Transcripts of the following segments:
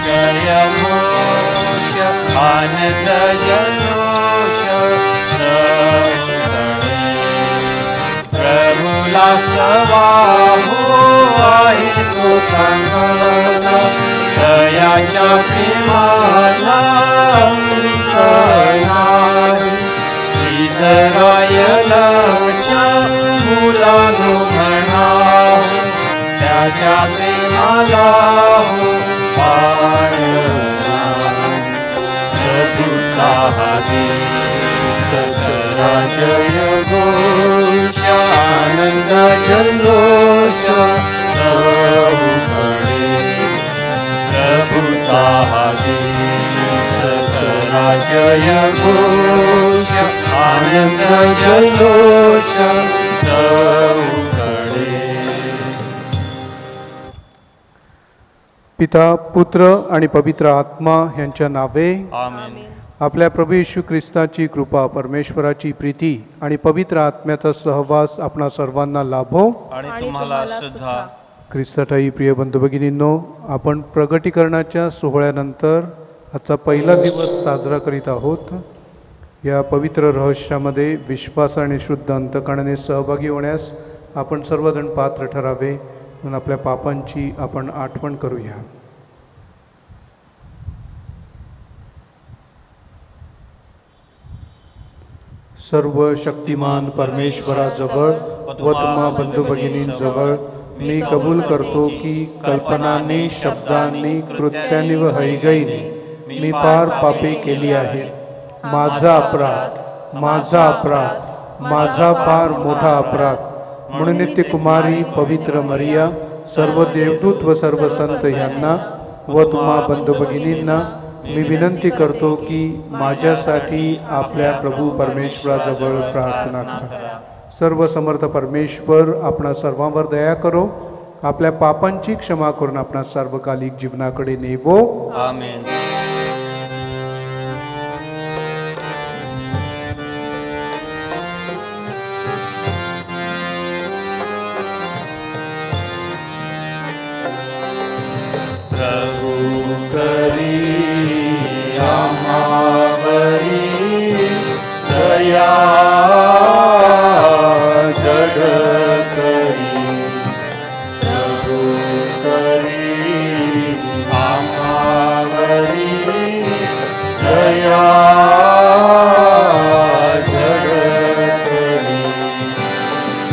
जय घोष आनंद जल्लोष प्रभुला सवाहो आहे तो चांगला दयाच्या प्रेमाला अंत नाही इस्रायलच्या मुलांनो म्हणा त्याच्या प्रेमाला प्रभुचा जय घोष आनंद जल्लोष प्रभुचा जय घोष आनंद जल्लोष पिता पुत्र आणि पवित्र आत्मा यांच्या नावे आमेन. आपल्या प्रभू येशू ख्रिस्ताची कृपा परमेश्वराची प्रीती आणि पवित्र आत्म्याचा सहवास आपणा सर्वांना लाभो आणि तुम्हाला सुद्धा. ख्रिस्ताठाई प्रिय बंधू भगिनींनो, आपण प्रगटीकरणाच्या सोहळ्यानंतर आजचा पहिला दिवस साजरा करीत आहोत. या पवित्र रहस्यामध्ये विश्वास आणि शुद्ध अंतकरणाने सहभागी होण्यास आपण सर्वजण पात्र ठरावे, म्हणून आपल्या पापांची आपण आठवण करूया. सर्व शक्तिमान परमेश्वराजवळ व तुम्हा बंधू भगिनींजवळ मी कबूल करतो की कल्पनाने, शब्दाने, कृत्याने व हयगईने मी फार पापे केली आहेत. माझा अपराध, माझा अपराध, माझा फार मोठा अपराध. म्हणून नित्य कुमारी पवित्र मरिया, सर्व देवदूत व सर्व संत यांना व तुम्हा बंधू भगिनींना मी विनंती करतो की माझ्यासाठी आपल्या प्रभू परमेश्वराजवळ प्रार्थना करा. सर्व समर्थ परमेश्वर आपणा सर्वांवर दया करो, आपल्या पापांची क्षमा करून आपणा सार्वकालिक जीवनाकडे नेवो. आमेन. दया जड करी प्रभु करी आम्हावरी दया जड करी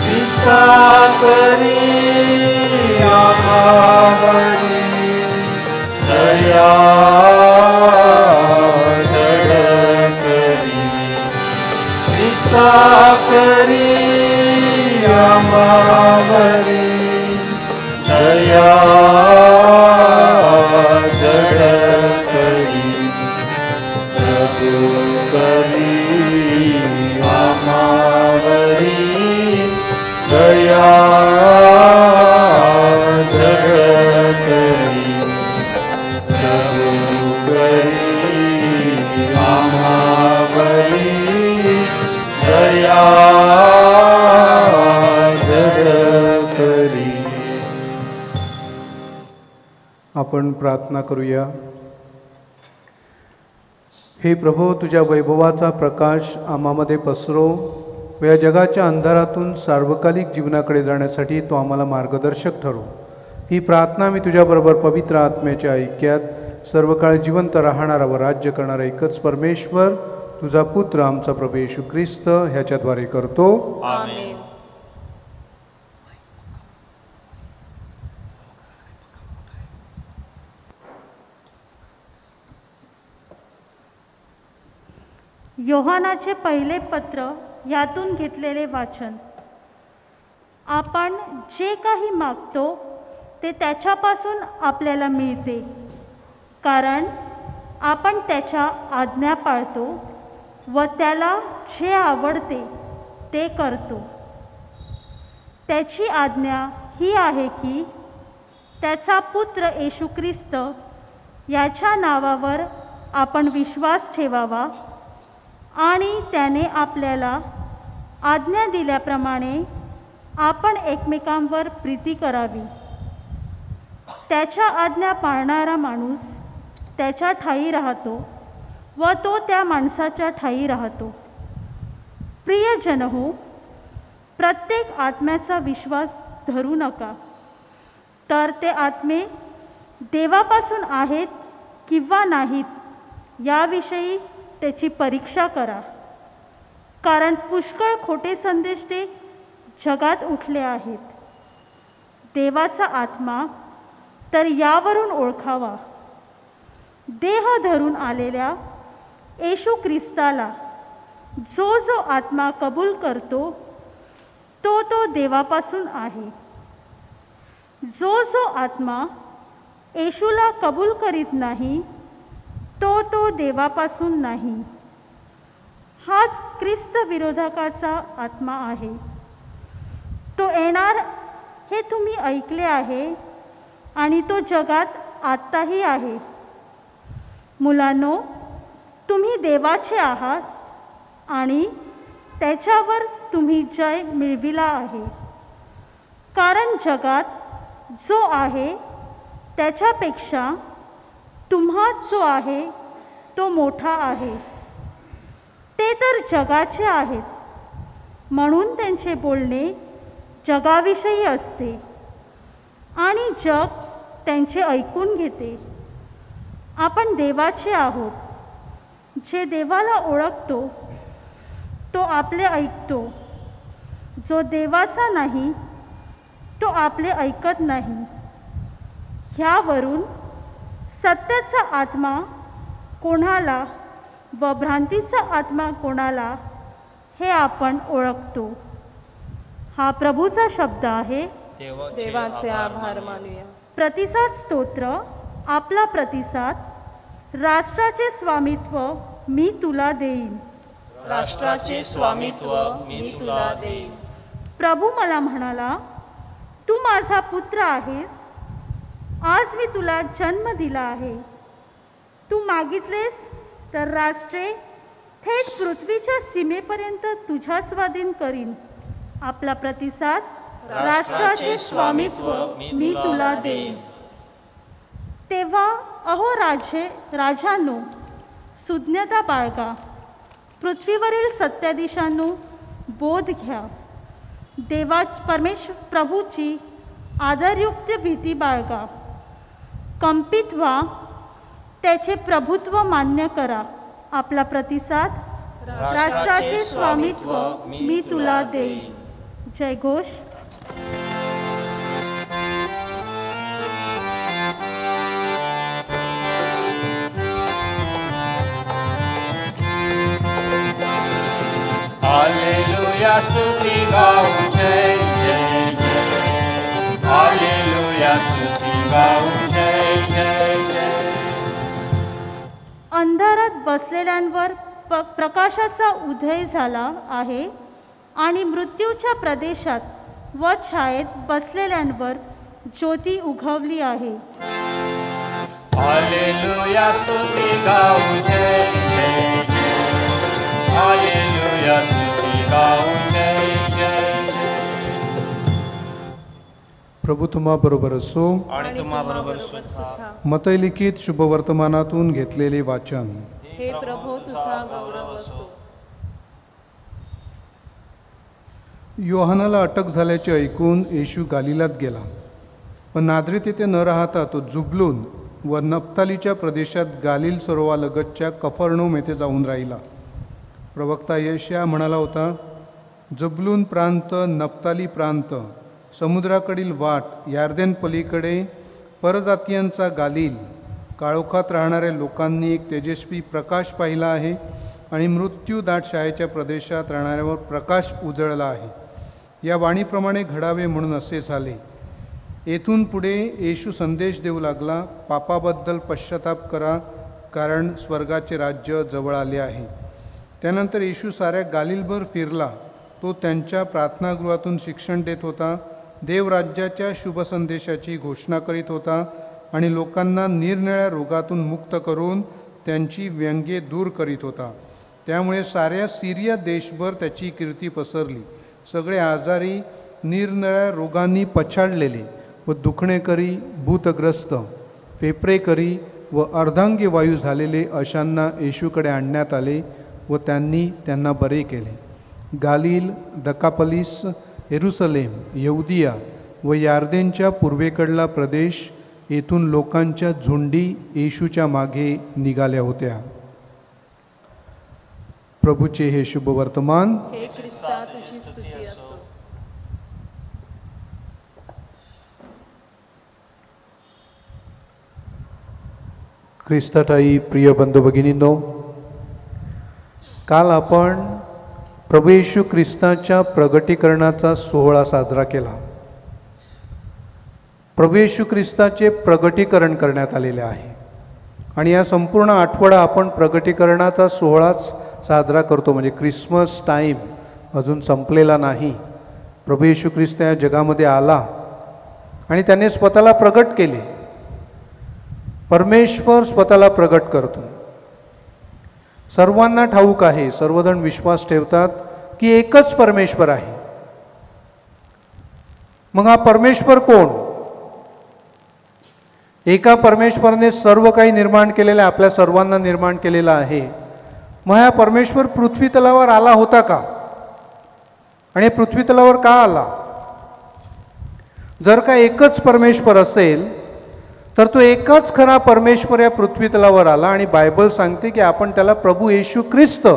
विस्ता करी आम्हावरी दया करी आम्हावरी दया जड करी प्रभु करी आम्हावरी दया जड करी प्रभु करी आम्हावरी दया जड करी. आपण प्रार्थना करूया. हे प्रभू, तुझ्या वैभवाचा प्रकाश आम्हामध्ये पसरो व या जगाच्या अंधारातून सार्वकालिक जीवनाकडे जाण्यासाठी तो आम्हाला मार्गदर्शक ठरो. ही प्रार्थना मी तुझ्याबरोबर पवित्र आत्म्याच्या ऐक्यात सर्व काळ जिवंत राहणारा व राज्य करणारा एकच परमेश्वर, तुझा पुत्र आमचा प्रभू येशू ख्रिस्त ह्याच्याद्वारे करतो. आमेन. योहानाचे पहिले पत्र यातून घेतलेले वाचन. आपण जे काही मागतो ते त्याच्यापासून आपल्याला मिळते, कारण आपण त्याच्या आज्ञा पाळतो व त्याला जे आवडते ते करतो. त्याची आज्ञा ही आहे की त्याचा पुत्र येशू ख्रिस्त याच्या नावावर आपण विश्वास ठेवावा आणि त्याने आपल्याला आज्ञा दिल्याप्रमाणे आपण एकमेकांवर प्रीती करावी. त्याच्या आज्ञा पाळणारा माणूस त्याच्या ठायी राहतो व तो त्या माणसाच्या ठायी राहतो. प्रियजन हो, प्रत्येक आत्म्याचा विश्वास धरू नका, तर ते आत्मे देवापासून आहेत किंवा नाहीत याविषयी त्याची परीक्षा करा. कारण पुष्कळ खोटे संदेष्टे जगात उठले आहेत. देवाचा आत्मा तर यावरून ओळखावा. देह धरून आलेल्या येशू ख्रिस्ताला जो जो आत्मा कबूल करतो तो तो देवापासून आहे. जो जो आत्मा येशूला कबूल करीत नाही तो तो देवापासून नाही. हाच ख्रिस्त विरोधकाचा आत्मा आहे. तो येणार हे तुम्ही ऐकले आहे आणि तो जगात आत्ताही आहे. मुलांनो, तुम्ही देवाचे आहात आणि त्याच्यावर तुम्ही जय मिळविला आहे. कारण जगात जो आहे त्याच्यापेक्षा तुम्हात जो आहे तो मोठा आहे. ते तर जगाचे आहेत, म्हणून त्यांचे बोलणे जगाविषयी असते आणि जग त्यांचे ऐकून घेते. आपण देवाचे आहोत. जे देवाला ओळखतो तो आपले ऐकतो. जो देवाचा नाही तो आपले ऐकत नाही. ह्यावरून सत्याचा आत्मा कोणाला व भ्रांतीचा आत्मा कोणाला हे आपण ओळखतो. हा प्रभूचा शब्द आहे. देवाचे आभार मानूया. प्रतिसाद स्तोत्र. आपला प्रतिसाद. राष्ट्राचे स्वामित्व मी तुला देईन. राष्ट्राचे स्वामित्व मी तुला देईन. प्रभू मला म्हणाला, तू माझा पुत्र आहेस. आज मी तुला जन्म दिला आहे. तू मागितलेस तर राष्ट्रे थेट पृथ्वीच्या सीमेपर्यंत तुझ्या स्वाधीन करीन. आपला प्रतिसाद. राष्ट्राचे स्वामित्व मी तुला देईन. तेव्हा अहो राजांनो, सुज्ञता बाळगा. पृथ्वीवरील सत्याधीशांनो, बोध घ्या. परमेश्वर प्रभूची आदरयुक्त भीती बाळगा. कंपित व्हा. त्याचे प्रभुत्व मान्य करा. आपला प्रतिसाद. राष्ट्राचे स्वामित्व मी तुला देईन. जयघोष. हालेलुया स्तुति गाऊं जय जय जय. हालेलुया स्तुति गाऊं जय जय जय. अंधारात बसलेल्यांवर प्रकाशाचा उदय झाला आहे आणि मृत्यूच्या प्रदेशात व छायेत बसलेल्यांवर ज्योती उगवली आहे. हालेलुया स्तुति गाऊं जय जय जय. हालेलुया स्तुति गाऊं जय जय जय. प्रभू तुम्हा बरोबर असो. आणि तुम्हा बरोबर सुद्धा. मतलिखित शुभवर्तमानातून घेतलेले वाचन. हे प्रभू तुझा गौरव असो. योहानाला अटक झाल्याचे ऐकून येशू गालिलात गेला, पण नाझरेत येथे न राहता तो जुबलून व नप्तालीच्या प्रदेशात गालिल सरोवरालगतच्या कफरनहूम येथे जाऊन राहिला. प्रवक्ता यशाया म्हणाला होता, जुबलून प्रांत, नप्ताली प्रांत, समुद्राकडील वाट, यार्देन पलीकडे परजातीयांचा गालिल, काळोखात राहणाऱ्या लोकांनी एक तेजस्वी प्रकाश पाहिला आहे आणि मृत्यू दाट छायेच्या प्रदेशात राहणाऱ्यावर प्रकाश उजळला आहे. या वाणीप्रमाणे घडावे म्हणून असे झाले. येथून पुढे येशू संदेश देऊ लागला, पापाबद्दल पश्चाताप करा, कारण स्वर्गाचे राज्य जवळ आले आहे. त्यानंतर येशू साऱ्या गालिलभर फिरला. तो त्यांच्या प्रार्थनागृहातून शिक्षण देत होता, देवराज्याच्या शुभसंदेशाची घोषणा करीत होता आणि लोकांना निरनिळ्या रोगातून मुक्त करून त्यांची व्यंगे दूर करीत होता. त्यामुळे साऱ्या सिरिया देशभर त्याची कीर्ती पसरली. सगळे आजारी, निरनिळ्या रोगांनी पछाडलेले व दुखणेकरी, भूतग्रस्त, फेफरेकरी व अर्धांगी वायू झालेले अशांना येशूकडे आणण्यात आले व त्यांनी त्यांना बरे केले. गालिल, दकापलिस, येरुसलेम, यहुदिया व यार्देनच्या पूर्वेकडला प्रदेश येथून लोकांच्या झुंडी येशूच्या मागे निघाल्या होत्या. प्रभूचे हे शुभ वर्तमान. हे ख्रिस्ता तुझी स्तुती असो. ख्रिस्ताताई प्रिय बंधू भगिनींनो, काल आपण प्रभू येशू ख्रिस्ताच्या प्रगटीकरणाचा सोहळा साजरा केला. प्रभू येशू ख्रिस्ताचे प्रगटीकरण करण्यात आलेले आहे आणि या संपूर्ण आठवडा आपण प्रगटीकरणाचा सोहळाच साजरा करतो. म्हणजे क्रिसमस टाईम अजून संपलेला नाही. प्रभू येशू ख्रिस्त या जगामध्ये आला आणि त्याने स्वतःला प्रगट केले. परमेश्वर स्वतःला प्रगट करतो. सर्वांना ठाऊक आहे, सर्वजण विश्वास ठेवतात की एकच परमेश्वर आहे. मग हा परमेश्वर कोण? एका परमेश्वराने सर्व काही निर्माण केलेलं आहे, आपल्या सर्वांना निर्माण केलेलं आहे. मग हा परमेश्वर पृथ्वी तलावर आला होता का? आणि पृथ्वी तलावर का आला? जर का एकच परमेश्वर असेल तर तो एकच खरा परमेश्वर या पृथ्वी तलावर आला आणि बायबल सांगते की आपण त्याला प्रभू येशू ख्रिस्त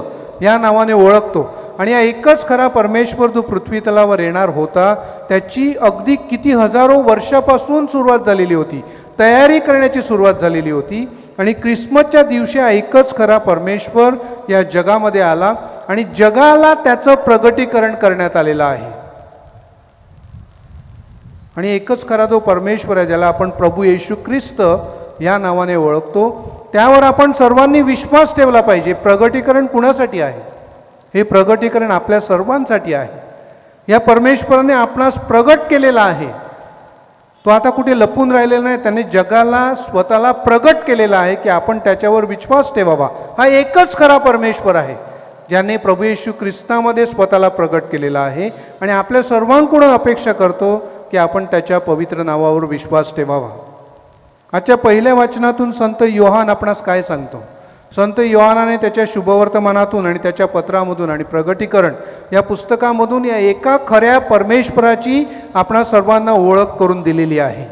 या नावाने ओळखतो. आणि हा एकच खरा परमेश्वर जो पृथ्वी तलावर येणार होता त्याची अगदी किती हजारो वर्षापासून सुरुवात झालेली होती, तयारी करण्याची सुरुवात झालेली होती. आणि क्रिसमसच्या दिवशी हा एकच खरा परमेश्वर या जगामध्ये आला आणि जगाला त्याचं प्रगटीकरण करण्यात आलेलं आहे. आणि एकच खरा जो परमेश्वर आहे ज्याला आपण प्रभू येशू ख्रिस्त या नावाने ओळखतो त्यावर आपण सर्वांनी विश्वास ठेवला पाहिजे. प्रगटीकरण कुणासाठी आहे? हे प्रगटीकरण आपल्या सर्वांसाठी आहे. या परमेश्वराने आपणास प्रगट केलेला आहे. तो आता कुठे लपून राहिलेला नाही. त्याने जगाला स्वतःला प्रगट केलेला आहे की आपण त्याच्यावर विश्वास ठेवावा. हा एकच खरा परमेश्वर आहे ज्याने प्रभू येशू ख्रिस्तामध्ये स्वतःला प्रगट केलेला आहे आणि आपल्या सर्वांकडून अपेक्षा करतो की आपण त्याच्या पवित्र नावावर विश्वास ठेवावा. आजच्या पहिल्या वाचनातून संत योहान आपणास काय सांगतो? संत योहानाने त्याच्या शुभवर्तमानातून आणि त्याच्या पत्रामधून आणि प्रगटीकरण या पुस्तकामधून या एका खऱ्या परमेश्वराची आपणा सर्वांना ओळख करून दिलेली आहे.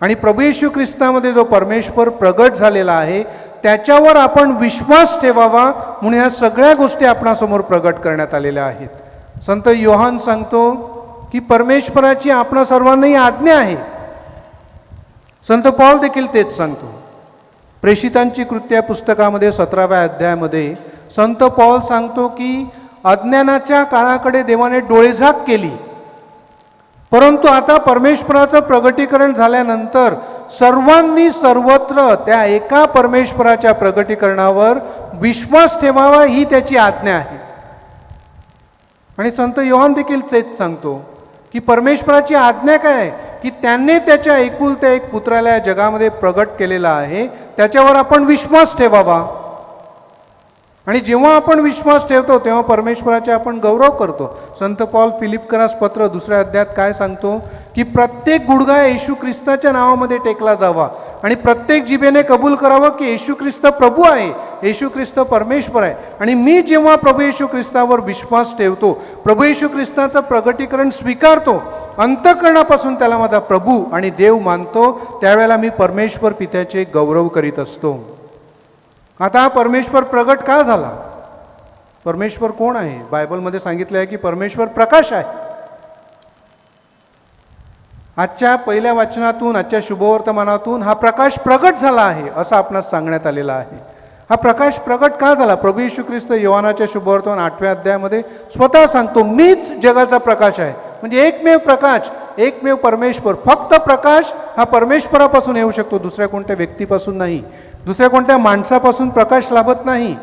आणि प्रभू येशू ख्रिस्तामध्ये जो परमेश्वर प्रगट झालेला आहे त्याच्यावर आपण विश्वास ठेवावा म्हणून या सगळ्या गोष्टी आपणासमोर प्रगट करण्यात आलेल्या आहेत. संत योहान सांगतो की परमेश्वराची आपणा सर्वांनाही आज्ञा आहे. संत पौल देखील तेच सांगतो. प्रेषितांची कृत्या पुस्तकामध्ये 17व्या अध्यायामध्ये संत पौल सांगतो की अज्ञानाच्या काळाकडे देवाने डोळेझाक केली, परंतु आता परमेश्वराचं प्रगटीकरण झाल्यानंतर सर्वांनी सर्वत्र त्या एका परमेश्वराच्या प्रगटीकरणावर विश्वास ठेवावा ही त्याची आज्ञा आहे. आणि संत योहान देखील तेच सांगतो की परमेश्वराची आज्ञा काय आहे की त्याने त्याच्या एकुलत्या एक पुत्राला या जगामध्ये प्रगट केलेला आहे, त्याच्यावर आपण विश्वास ठेवावा. आणि जेव्हा आपण विश्वास ठेवतो तेव्हा परमेश्वराचे आपण गौरव करतो. संत पौल फिलिपकरास पत्र 2ऱ्या अध्यायात काय सांगतो की प्रत्येक गुडघा येशू ख्रिस्ताच्या नावामध्ये टेकला जावा आणि प्रत्येक जिभेने कबूल करावं की येशू ख्रिस्त प्रभू आहे, येशू ख्रिस्त परमेश्वर आहे. आणि मी जेव्हा प्रभू येशू ख्रिस्तावर विश्वास ठेवतो, प्रभू येशू ख्रिस्ताचं प्रगटीकरण स्वीकारतो, अंतःकरणापासून त्याला माझा प्रभू आणि देव मानतो, त्यावेळेला मी परमेश्वर पित्याचे गौरव करीत असतो. आता हा परमेश्वर प्रगट का झाला? परमेश्वर कोण आहे? बायबलमध्ये सांगितलं आहे की परमेश्वर प्रकाश आहे. आजच्या पहिल्या वाचनातून, आजच्या शुभवर्तमानातून हा प्रकाश प्रगट झाला आहे असं आपणास सांगण्यात आलेलं आहे. हा प्रकाश प्रगट का झाला? प्रभू येशू ख्रिस्त योहानाच्या शुभवर्तमान 8व्या अध्यायामध्ये स्वतः सांगतो, मीच जगाचा प्रकाश आहे. म्हणजे एकमेव प्रकाश, एकमेव परमेश्वर. फक्त प्रकाश हा परमेश्वरापासून येऊ शकतो, दुसऱ्या कोणत्या व्यक्तीपासून नाही, दुसऱ्या कोणत्या माणसापासून प्रकाश लाभत नाही.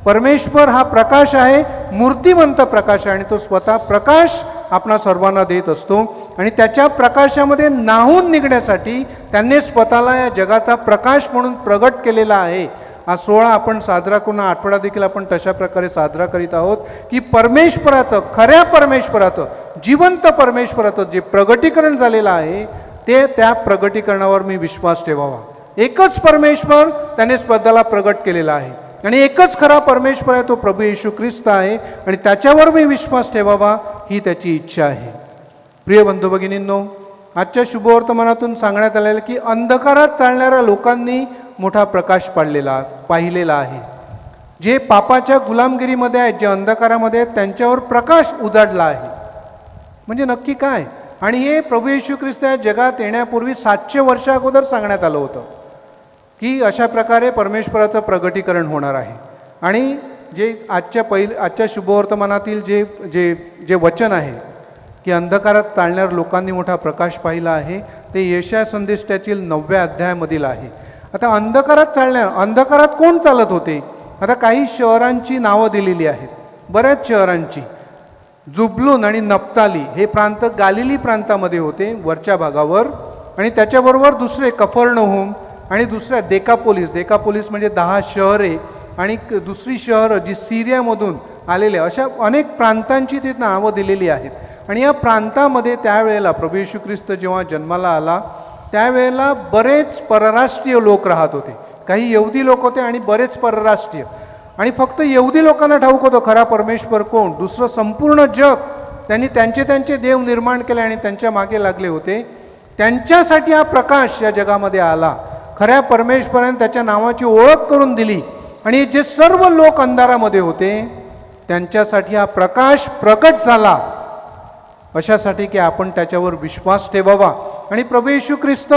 परमेश्वर हा प्रकाश आहे, मूर्तिमंत प्रकाश आहे आणि तो स्वतः प्रकाश आपणा सर्वांना देत असतो. आणि त्याच्या प्रकाशामध्ये न्हाऊन निघण्यासाठी त्यांनी स्वतःला या जगाचा प्रकाश म्हणून प्रगट केलेला आहे. हा सोहळा आपण साजरा करून आठवडा देखील आपण तशा प्रकारे साजरा करीत आहोत की परमेश्वराचं, खऱ्या परमेश्वराचं, जिवंत परमेश्वराचं जे प्रगटीकरण झालेलं आहे ते त्या प्रगटीकरणावर मी विश्वास ठेवावा. एकच परमेश्वर त्याने स्वतःला प्रगट केलेला आहे आणि एकच खरा परमेश्वर आहे, तो प्रभू येशू ख्रिस्त आहे आणि त्याच्यावर मी विश्वास ठेवावा ही त्याची इच्छा आहे. प्रिय बंधू भगिनींनो, आजच्या शुभवर्तमानातून सांगण्यात आलेलं की अंधकारात चालणाऱ्या लोकांनी मोठा प्रकाश पाहिलेला आहे. जे पापाच्या गुलामगिरीमध्ये आहेत, जे अंधकारामध्ये आहेत, त्यांच्यावर प्रकाश उजाडला आहे. म्हणजे नक्की काय? आणि हे प्रभू येशू ख्रिस्त या जगात येण्यापूर्वी 700 वर्षा अगोदर सांगण्यात आलं होतं की अशा प्रकारे परमेश्वराचं प्रगटीकरण होणार आहे. आणि जे आजच्या शुभवर्तमानातील जे जे जे वचन आहे की अंधकारात चालणाऱ्या लोकांनी मोठा प्रकाश पाहिला आहे, ते यशाया संदेशातील 9व्या अध्यायामधील आहे. आता अंधकारात कोण चालत होते? आता काही शहरांची नावं दिलेली आहेत, बऱ्याच शहरांची. जुबलून आणि नप्ताली हे प्रांत गालिली प्रांतामध्ये होते, वरच्या भागावर. आणि त्याच्याबरोबर दुसरे कफरनहूम आणि दुसऱ्या देकापोलिस म्हणजे 10 शहरे आणि दुसरी शहरं जी सिरियामधून आलेले, अशा अनेक प्रांतांची ती नावं दिलेली आहेत. आणि या प्रांतामध्ये त्यावेळेला प्रभू येशू ख्रिस्त जेव्हा जन्माला आला त्यावेळेला बरेच परराष्ट्रीय लोक राहत होते. काही यहुदी लोक होते आणि बरेच परराष्ट्रीय. आणि फक्त यहुदी लोकांना ठाऊक होतं खरा परमेश्वर कोण. दुसरं संपूर्ण जग त्यांनी त्यांचे देव निर्माण केले आणि त्यांच्या मागे लागले होते. त्यांच्यासाठी हा प्रकाश या जगामध्ये आला. खऱ्या परमेश्वराने त्याच्या नावाची ओळख करून दिली आणि जे सर्व लोक अंधारामध्ये होते त्यांच्यासाठी हा प्रकाश प्रकट झाला, अशासाठी की आपण त्याच्यावर विश्वास ठेवावा. आणि प्रभू येशू ख्रिस्त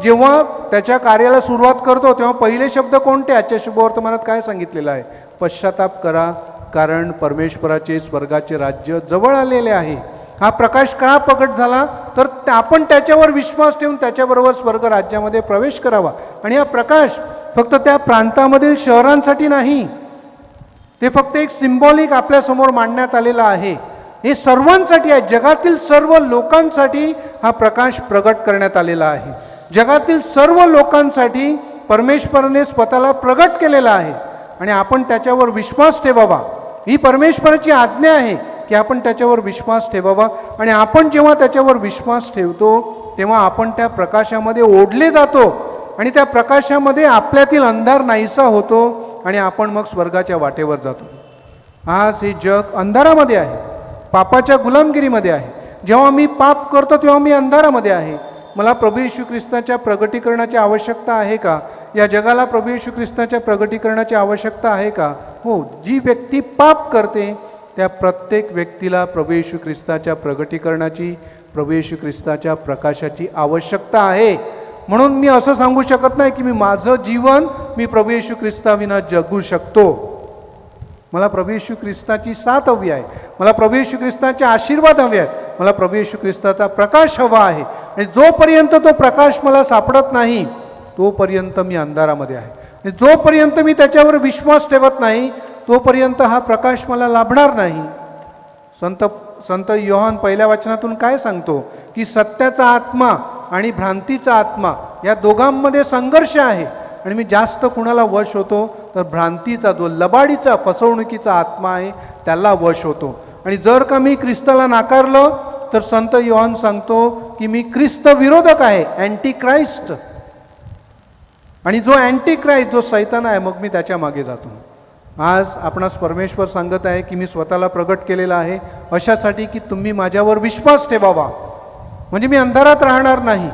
जेव्हा त्याच्या कार्याला सुरुवात करतो तेव्हा पहिले शब्द कोणते? आजच्या शुभवर्तमानात काय सांगितलेलं आहे? पश्चाताप करा, कारण परमेश्वराचे स्वर्गाचे राज्य जवळ आलेले आहे. हा प्रकाश का प्रकट झाला? तर आपण त्याच्यावर विश्वास ठेवून त्याच्याबरोबर स्वर्ग राज्यामध्ये प्रवेश करावा. आणि हा प्रकाश फक्त त्या प्रांतामधील शहरांसाठी नाही, ते फक्त एक सिम्बॉलिक आपल्यासमोर मांडण्यात आलेला आहे. हे सर्वांसाठी आहे, जगातील सर्व लोकांसाठी हा प्रकाश प्रगट करण्यात आलेला आहे. जगातील सर्व लोकांसाठी परमेश्वराने स्वतःला प्रगट केलेला आहे आणि आपण त्याच्यावर विश्वास ठेवावा. ही परमेश्वराची आज्ञा आहे की आपण त्याच्यावर विश्वास ठेवावा. आणि आपण जेव्हा त्याच्यावर विश्वास ठेवतो तेव्हा आपण त्या प्रकाशामध्ये ओढले जातो आणि त्या प्रकाशामध्ये आपल्यातील अंधार नाहीसा होतो आणि आपण मग स्वर्गाच्या वाटेवर जातो. आज हे जग अंधारामध्ये आहे, पापाच्या गुलामगिरीमध्ये आहे. जेव्हा मी पाप करतो तेव्हा मी अंधारामध्ये आहे. मला प्रभू येशू ख्रिस्ताच्या प्रगटीकरणाची आवश्यकता आहे का? या जगाला प्रभू येशू ख्रिस्ताच्या प्रगटीकरणाची आवश्यकता आहे का? हो. जी व्यक्ती पाप करते त्या प्रत्येक व्यक्तीला प्रभू येशू ख्रिस्ताच्या प्रगटीकरणाची, प्रभू येशू ख्रिस्ताच्या प्रकाशाची आवश्यकता आहे. म्हणून मी असं सांगू शकत नाही की माझं जीवन मी प्रभू येशू ख्रिस्ताविना जगू शकतो. मला प्रभू येशू ख्रिस्ताची साथ हवी आहे, मला प्रभू येशू ख्रिस्ताचे आशीर्वाद हवे आहेत, मला प्रभू येशू ख्रिस्ताचा प्रकाश हवा आहे. आणि जोपर्यंत तो प्रकाश मला सापडत नाही तोपर्यंत मी अंधारामध्ये आहे. आणि जोपर्यंत मी त्याच्यावर विश्वास ठेवत नाही तोपर्यंत हा प्रकाश मला लाभणार नाही. संत योहान पहिल्या वचनातून काय सांगतो की सत्याचा आत्मा आणि भ्रांतीचा आत्मा या दोघांमध्ये संघर्ष आहे. आणि मी जास्त कुणाला वश होतो तर भ्रांतीचा, जो लबाडीचा, फसवणुकीचा आत्मा आहे त्याला वश होतो. आणि जर का मी ख्रिस्ताला नाकारलं तर संत योहान सांगतो की मी ख्रिस्त विरोधक आहे, अँटी क्राइस्ट. आणि जो अँटी क्राइस्ट, जो सैतान आहे, मग मी त्याच्या मागे जातो. आज आपणास परमेश्वर सांगत आहे की मी स्वतःला प्रगट केलेला आहे अशासाठी की तुम्ही माझ्यावर विश्वास ठेवावा, म्हणजे मी अंधारात राहणार नाही.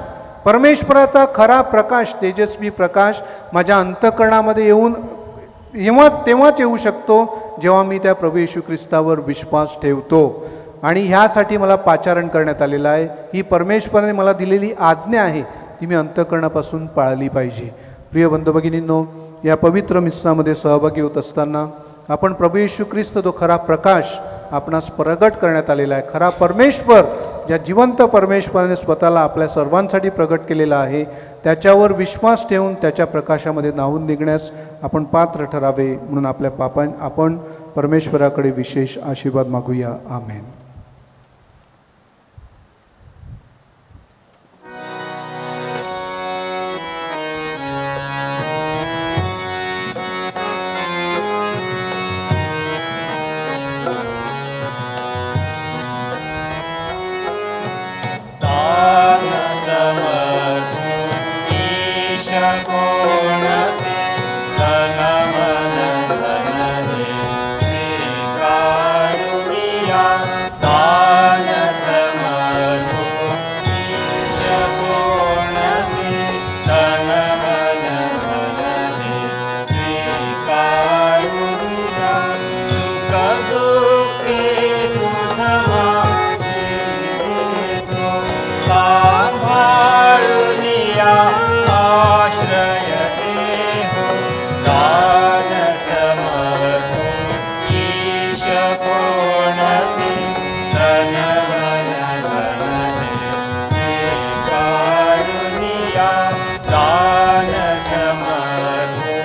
परमेश्वराचा खरा प्रकाश, तेजस्वी प्रकाश माझ्या अंतःकरणामध्ये तेव्हाच येऊ शकतो जेव्हा मी त्या प्रभू येशू ख्रिस्तावर विश्वास ठेवतो. आणि ह्यासाठी मला पाचारण करण्यात आलेलं आहे. ही परमेश्वराने मला दिलेली आज्ञा आहे, ती मी अंतःकरणापासून पाळली पाहिजे. प्रिय बंधू भगिनींनो, या पवित्र मिश्रामध्ये सहभागी होत असताना आपण प्रभू येशू ख्रिस्त, जो खरा प्रकाश आपणास प्रगट करण्यात आलेला आहे, खरा परमेश्वर, ज्या जिवंत परमेश्वराने स्वतःला आपल्या सर्वांसाठी प्रगट केलेला आहे, त्याच्यावर विश्वास ठेवून त्याच्या प्रकाशामध्ये न्हावून निघण्यास आपण पात्र ठरावे. म्हणून आपण परमेश्वराकडे विशेष आशीर्वाद मागूया. आमेन. को तन मन धन हे स्वीकारुनिया दान समर्पो ईश पूर्णते तन मन धन हे स्वीकारुनिया सुख दुःखे तू समाचितो सांभाळुनिया आश्रय देहो दान समर्पो ईश पूर्णते तन मन धन हे स्वीकारुनिया दान समर्पो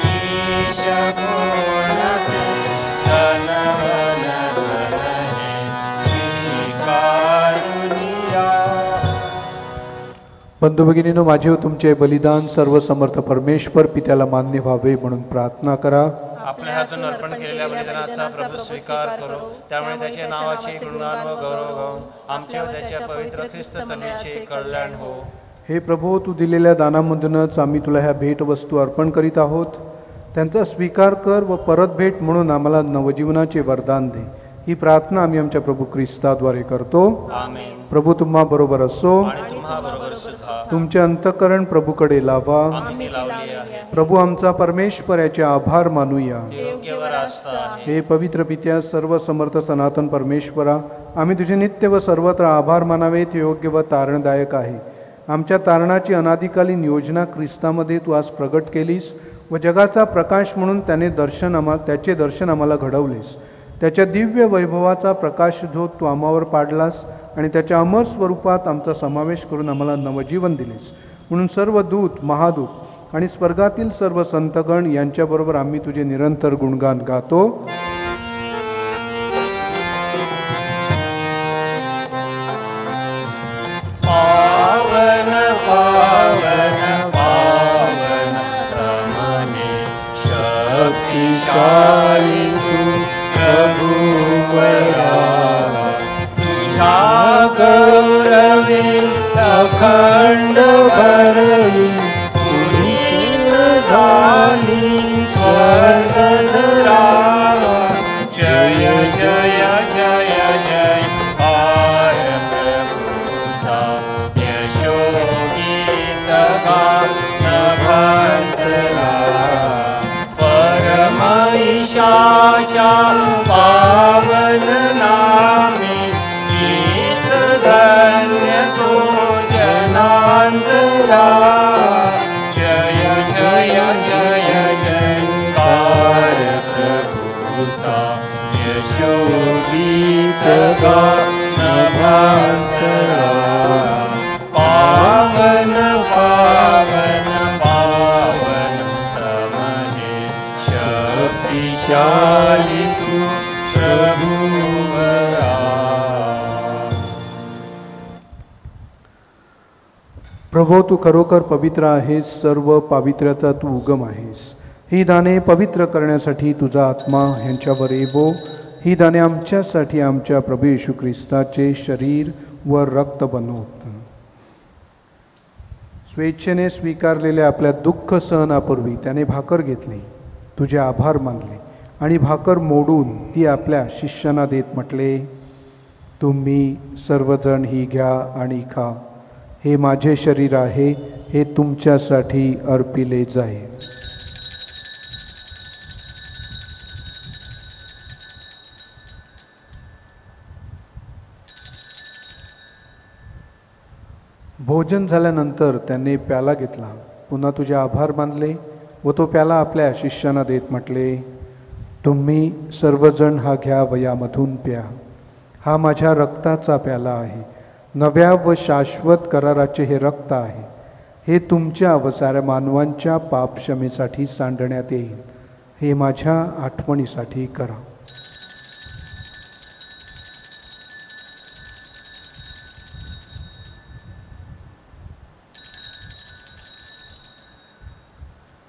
ईश पूर्णते तन मन धन हे स्वीकारुनिया. बंधू भगिनीनो, माझे व तुमचे बलिदान सर्वसमर्थ परमेश्वर पित्याला मान्य व्हावे म्हणून प्रार्थना करा. आपल्या हातून अर्पण केलेल्या बलिदानाचा प्रभू स्वीकार करो. त्यामुळे त्याच्या नावाचे गुणगान व गौरव गाऊन आमचे व त्याच्या पवित्र ख्रिस्त सभेचे कल्याण हो. हे प्रभू, तू दिलेल्या दानामधूनच आम्ही तुला ह्या भेटवस्तू अर्पण करीत आहोत. त्यांचा स्वीकार कर व परत भेट म्हणून आम्हाला नवजीवनाचे वरदान दे. ही प्रार्थना आम्ही आमच्या प्रभू ख्रिस्ताद्वारे करतो. आमेन. प्रभू तुम्हा बरोबर असो. आणि तुम्हा बरोबर सुद्धा तुमचे अंतःकरण प्रभूकडे लावा. आम्ही ते लावले आहे. प्रभू आमचा परमेश्वर याचे आभार मानूया. ते योग्य व रास्त आहे. हे पवित्र पित्या, सर्व समर्थ सनातन परमेश्वरा, आम्ही तुझे नित्य व सर्वत्र आभार मानावेत. हे योग्य व तारणदायक आहे. आमच्या तारणाची अनादिकालीन योजना ख्रिस्तामध्ये तू आज प्रगट केलीस व जगाचा प्रकाश म्हणून त्याचे दर्शन आम्हाला घडवलेस. त्याच्या दिव्य वैभवाचा प्रकाश जो तू आम्हावर पाडलास आणि त्याच्या अमर स्वरूपात आमचा समावेश करून आम्हाला नवजीवन दिलेस. म्हणून सर्व दूत, महादूत आणि स्वर्गातील सर्व संतगण यांच्याबरोबर आम्ही तुझे निरंतर गुणगान गातो. पावन पावन पावन रमणे शक्तिशाली तू प्रभुवरा. तुझ्या गौरवे अखंड भरली पुनीत झाली स्वर्गधरा. जय जय जय जय आर प्रभुचा यशोगीत गान नभंतरा. परमईशाच्या पावन नामे गीत धन्य तो जनांतरा. जय जय जय जयकार प्रभुचा यशोगीत गान नभंतरा. पावन पावन पावन रमणे शक्तिशाली तू प्रभुवरा. प्रभो, तू खरोखर पवित्र आहेस. सर्व पावित्र्याचा तू उगम आहेस. ही दाने पवित्र करण्यासाठी तुझा आत्मा ह्यांच्यावर येवो. ही दाने आमच्यासाठी आमच्या प्रभू येशू ख्रिस्ताचे शरीर व रक्त बनवत. स्वेच्छेने स्वीकारलेल्या आपल्या दुःख सहनापूर्वी त्याने भाकर घेतली, तुझे आभार मानले आणि भाकर मोडून ती आपल्या शिष्यांना देत म्हटले, तुम्ही सर्वजण ही घ्या आणि खा. हे माझे शरीर आहे, हे तुमच्यासाठी अर्पिले जाईल. भोजन झाल्यानंतर त्याने प्याला घेतला, पुन्हा तुझे आभार मानले व तो प्याला आपल्या शिष्यांना देत म्हटले, तुम्ही सर्वजण हा घ्या व यामधून प्या. हा माझ्या रक्ताचा प्याला आहे, नव्या व शाश्वत कराराचे हे रक्त आहे. हे तुमच्या व साऱ्या मानवांच्या पापक्षमेसाठी सांडण्यात येईल. हे माझ्या आठवणीसाठी करा.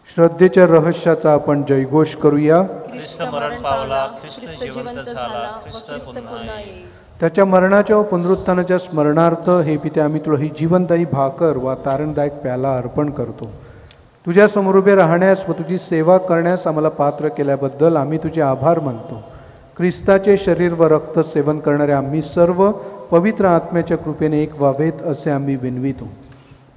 श्रद्धेच्या रहस्याचा आपण जयघोष करूया. ख्रिस्त मरण पावला, ख्रिस्त जिवंत झाला, ख्रिस्त पुन्हा येईल. त्याच्या मरणाच्या व पुनरुत्थानाच्या स्मरणार्थ हे पिते आम्ही तुला ही जीवनदायी भाकर व तारणदायक प्याला अर्पण करतो. तुझ्या समोर उभे राहण्यास व तुझी सेवा करण्यास आम्हाला पात्र केल्याबद्दल आम्ही तुझे आभार मानतो. ख्रिस्ताचे शरीर व रक्त सेवन करणारे आम्ही सर्व पवित्र आत्म्याच्या कृपेने एक व्हावेत असे आम्ही विनवितो.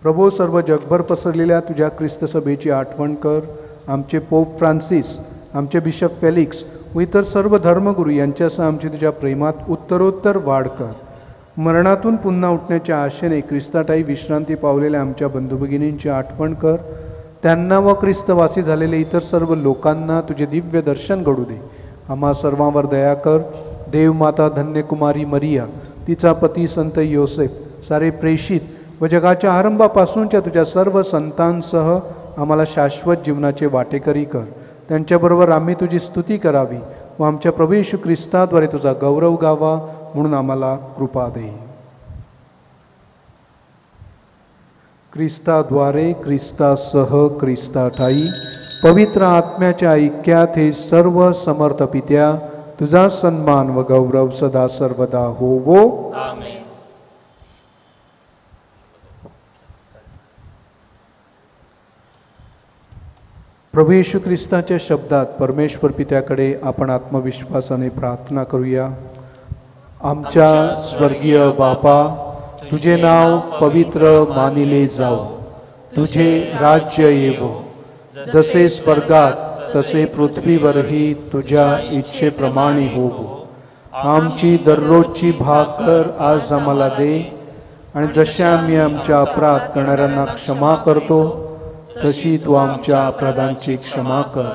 प्रभू, सर्व जगभर पसरलेल्या तुझ्या ख्रिस्त सभेची आठवण कर. आमचे पोप फ्रान्सिस, आमचे बिशप फेलिक्स व इतर सर्व धर्मगुरू यांच्यासह आमची तुझ्या प्रेमात उत्तरोत्तर वाढ कर. मरणातून पुन्हा उठण्याच्या आशेने ख्रिस्ताठायी विश्रांती पावलेल्या आमच्या बंधुभगिनींची आठवण कर. त्यांना व ख्रिस्तवासी झालेले इतर सर्व लोकांना तुझे दिव्य दर्शन घडू दे. आम्हा सर्वांवर दया कर. देवमाता धन्यकुमारी मरिया, तिचा पती संत योसेफ, सारे प्रेषित व जगाच्या आरंभापासूनच्या तुझ्या सर्व संतांसह आम्हाला शाश्वत जीवनाचे वाटेकरी कर. त्यांच्याबरोबर आम्ही तुझी स्तुती करावी व आमच्या प्रभू येशू ख्रिस्ताद्वारे तुझा गौरव गावा म्हणून आम्हाला कृपा दे. ख्रिस्ताद्वारे, ख्रिस्तासह, ख्रिस्ताठायी पवित्र आत्म्याच्या ऐक्यात हे सर्व समर्थ पित्या, तुझा सन्मान व गौरव सदा सर्वदा होवो. आमेन. प्रभू येशू ख्रिस्ताच्या शब्दात परमेश्वर पित्याकडे आपण आत्मविश्वासाने प्रार्थना करूया. आमच्या स्वर्गीय बापा, तुझे नाव पवित्र मानिले जाओ, तुझे राज्य येवो, जसे स्वर्गात तसे पृथ्वीवरही तुझ्या इच्छेप्रमाणे होवो. आमची दररोजची भाकर आज आम्हाला दे, आणि जसे आम्ही आमच्या अपराध करणाऱ्यांना क्षमा करतो तशी तू आमच्या अपराधांची क्षमा कर.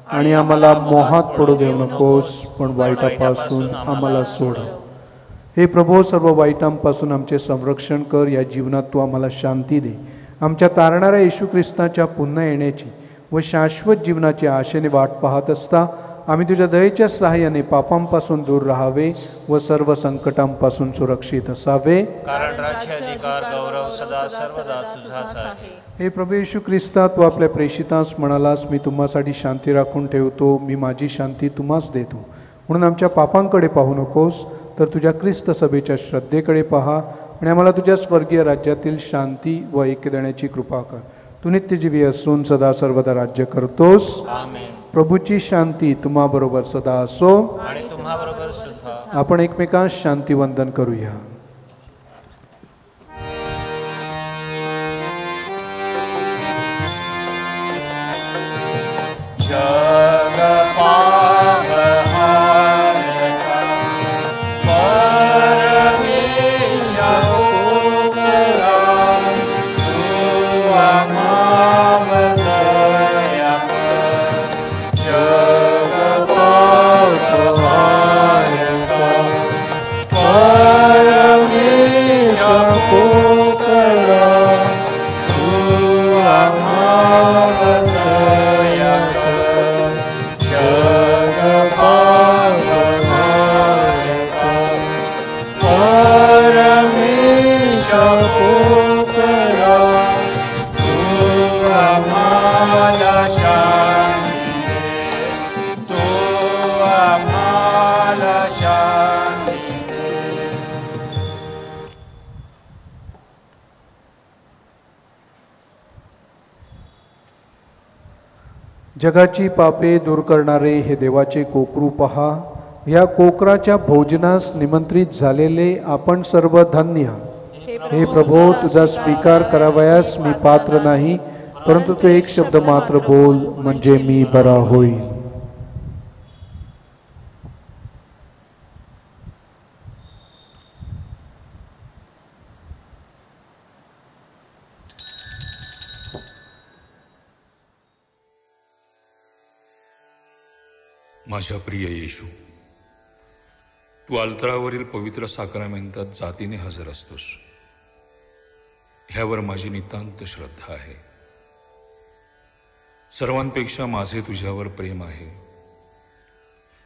आणि आम्हाला मोहात पडू देऊ नकोस, पण वाईटापासून आम्हाला सोड. हे प्रभू, सर्व वाईटांपासून आमचे संरक्षण कर. या जीवनात तू आम्हाला शांती दे. आमच्या तारणाऱ्या येशू ख्रिस्ताच्या पुन्हा येण्याची व शाश्वत जीवनाची आशेने वाट पाहत असता आम्ही तुझ्या दयेच्या सहाय्याने पापांपासून दूर राहावे व सर्व संकटांपासून सुरक्षित असावे. कारण राज्य, अधिकार, गौरव सदा सर्वदा तुझाच आहे. हे प्रभू येशू ख्रिस्ता, तू आपल्या प्रेषितांस म्हणालास, मी तुम्हासाठी शांती राखून ठेवतो, मी माझी शांती तुम्हास देतो. म्हणून आमच्या पापांकडे पाहू नकोस, तर तुझ्या ख्रिस्त सभेच्या श्रद्धेकडे पहा आणि आम्हाला तुझ्या स्वर्गीय राज्यातील शांती व ऐक्य देण्याची कृपा कर. तू नित्यजीवी असून सदा सर्वदा राज्य करतोस. आमेन. प्रभूची शांती तुम्हाबरोबर सदा असो. आणि तुम्हाबरोबर सुद्धा. आपण एकमेकांस शांतिवंदन करूया. जगाची पापे दूर करणारे हे देवाचे कोकरू पहा. या कोकराच्या भोजनास निमंत्रित झालेले आपण सर्व धन्य. हे प्रभो, तुझा स्वीकार करावयास मी पात्र नाही, परंतु तू एक शब्द मात्र बोल, म्हणजे मी बरा होईल. माझ्या प्रिय येशू, तू अल्तरावरील पवित्र साक्रामेंतात जातीने हजर असतोस. ह्यावर माझी नितांत श्रद्धा आहे. सर्वांपेक्षा माझे तुझ्यावर प्रेम आहे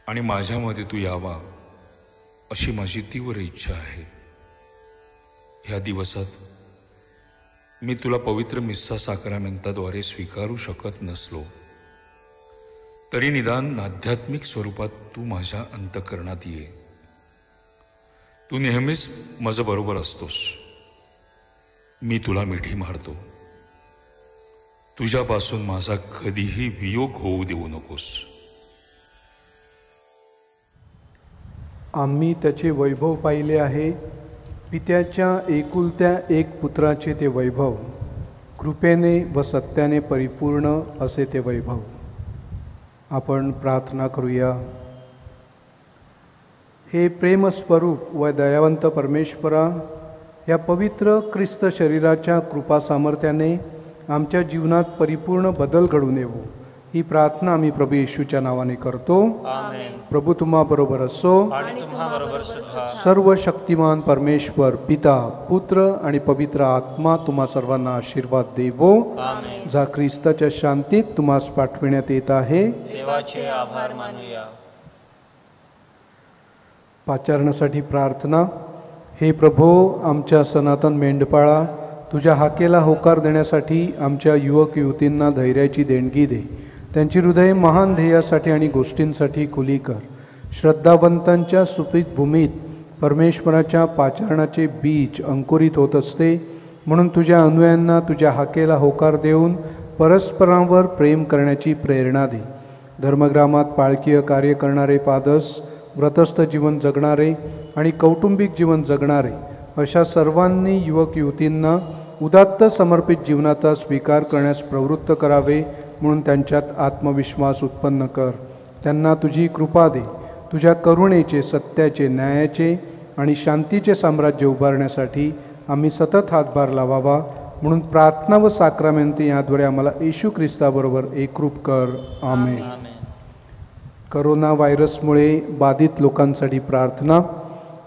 आणि माझ्यामध्ये तू यावा अशी माझी तीव्र इच्छा आहे. ह्या दिवसात मी तुला पवित्र मिस्सा साक्रामेंताद्वारे स्वीकारू शकत नसलो तरी निदान आध्यात्मिक स्वरूपात तू माझ्या अंतःकरणात ये. तू नेहमीच माझं बरोबर असतोस. मी तुला मिठी मारतो. तुझ्यापासून माझा कधीही वियोग होऊ देऊ नकोस. आम्ही त्याचे वैभव पाहिले आहे, पित्याच्या एकुलत्या एक पुत्राचे ते वैभव, कृपेने व सत्याने परिपूर्ण असे ते वैभव. आपण प्रार्थना करूया. हे प्रेमस्वरूप व दयावंत परमेश्वरा, या पवित्र ख्रिस्त शरीराच्या कृपा सामर्थ्याने आमच्या जीवनात परिपूर्ण बदल घडून येवो, ही प्रार्थना आम्ही प्रभू येशूच्या नावाने करतो. आमेन. प्रभू तुम्हा बरोबर असो. आणि तुम्हाबरोबर सुद्धा. सर्व शक्तिमान परमेश्वर पिता, पुत्र आणि पवित्र आत्मा तुम्हा सर्वांना आशीर्वाद देवो. आमेन. जा ख्रिस्ताच्या शांतीत तुम्हास पाठविण्यात येत आहे. देवाचे आभार मानूया. पाचारणासाठी प्रार्थना. हे प्रभो, आमच्या सनातन मेंढपाळा, तुझ्या हाकेला होकार देण्यासाठी आमच्या युवक युवतींना धैर्याची देणगी दे. त्यांची हृदय महान ध्येयासाठी आणि गोष्टींसाठी खुली कर. श्रद्धावंतांच्या सुपीक भूमीत परमेश्वराच्या पाचारणाचे बीज अंकुरित होत असते, म्हणून तुझ्या अनुयायांना तुझ्या हाकेला होकार देऊन परस्परांवर प्रेम करण्याची प्रेरणा दे. धर्मग्रामात पाळकीय कार्य करणारे फादर्स, व्रतस्थ जीवन जगणारे आणि कौटुंबिक जीवन जगणारे अशा सर्वांनी युवक युवतींना उदात्त समर्पित जीवनाचा स्वीकार करण्यास प्रवृत्त करावे, म्हणून त्यांच्यात आत्मविश्वास उत्पन्न कर. त्यांना तुझी कृपा दे. तुझ्या करुणेचे, सत्याचे, न्यायाचे आणि शांतीचे साम्राज्य उभारण्यासाठी आम्ही सतत हातभार लावावा, म्हणून प्रार्थना व साक्रामेंती याद्वारे आम्हाला येशू ख्रिस्ताबरोबर एकरूप कर. आमेन. करोना व्हायरसमुळे बाधित लोकांसाठी प्रार्थना.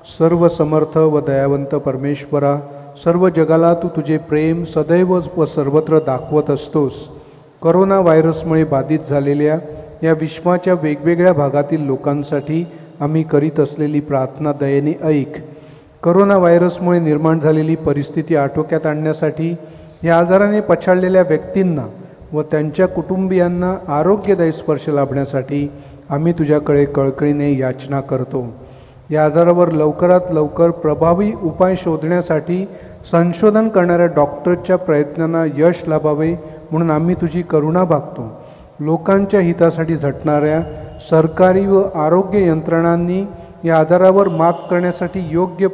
सर्व समर्थ व दयावंत परमेश्वरा, सर्व जगाला तू तुझे प्रेम सदैव व सर्वत्र दाखवत असतोस. करोना व्हायरसमुळे बाधित झालेल्या या विश्वाच्या वेगवेगळ्या भागातील लोकांसाठी आम्ही करीत असलेली प्रार्थना दयेने ऐक. करोना व्हायरसमुळे निर्माण झालेली परिस्थिती आटोक्यात आणण्यासाठी या आजाराने पछाडलेल्या व्यक्तींना व त्यांच्या कुटुंबियांना आरोग्यदायी स्पर्श लाभण्यासाठी आम्ही तुझ्याकडे कळकळीने याचना करतो. या आजारावर लवकरात लवकर प्रभावी उपाय शोधण्यासाठी संशोधन करणाऱ्या डॉक्टरच्या प्रयत्नांना यश लाभावे, म्हणून आम्ही तुझी करुणा भागतो. लोकांच्या हितासाठी झटणाऱ्या सरकारी व आरोग्य यंत्रणांनी या आजारावर मात करण्यासाठी योग्य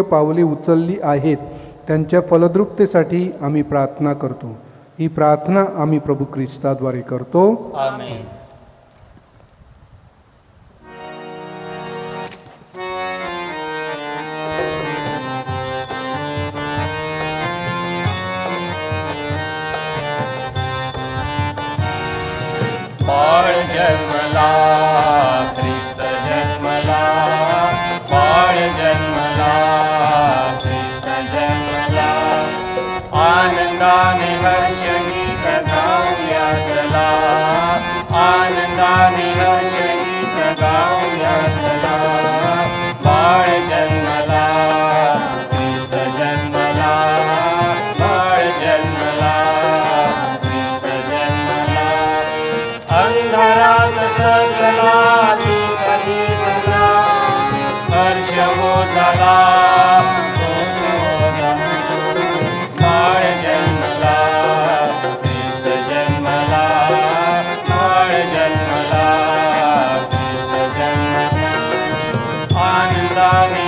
पावले उचलली आहेत, त्यांच्या फलद्रुपतेसाठी आम्ही प्रार्थना करतो. ही प्रार्थना आम्ही प्रभू ख्रिस्ताद्वारे करतो. आमेन. बाळ जन्मला, ख्रिस्त जन्मला, बाळ जन्मला, ख्रिस्त जन्मला. आनंदाने हर्षगीत गाऊया चला, आनंदाने हर्षगीत गाऊया चला. बाळ जन्मला, ख्रिस्त जन्मला, बाळ जन्मला, ख्रिस्त जन्मला. अंधारात सगळा कधी सगळा हर्ष हो झाला, बाळ जन्मला, ख्रिस्त जन्मला, बाळ जन्मला, ख्रिस्त जन्मला. आनंदाने